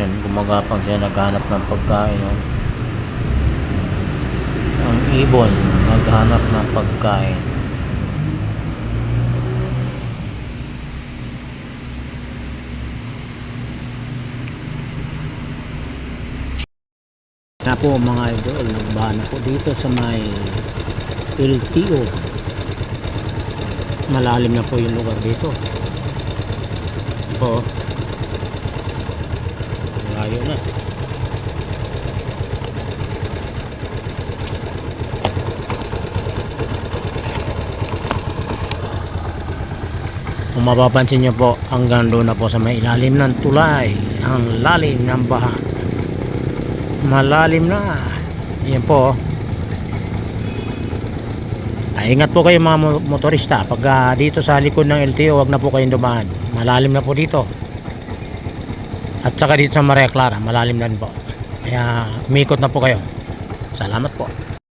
yun, gumagapang siya, naghanap ng pagkain. Oh. Ang ibon naghanap ng pagkain. Na po mga idol, nagbahan ako dito sa may LTO. Malalim na po yung lugar dito. Po. Layo na. Kung mapapansin nyo po, hanggang doon na po sa may ilalim ng tulay, ang lalim ng baha. Malalim na. Yan po. Ingat po kayo mga motorista. Pag dito sa likod ng LTO, wag na po kayong dumaan. Malalim na po dito. At saka dito sa Maria Clara, malalim na rin po. Kaya umikot na po kayo. Salamat po.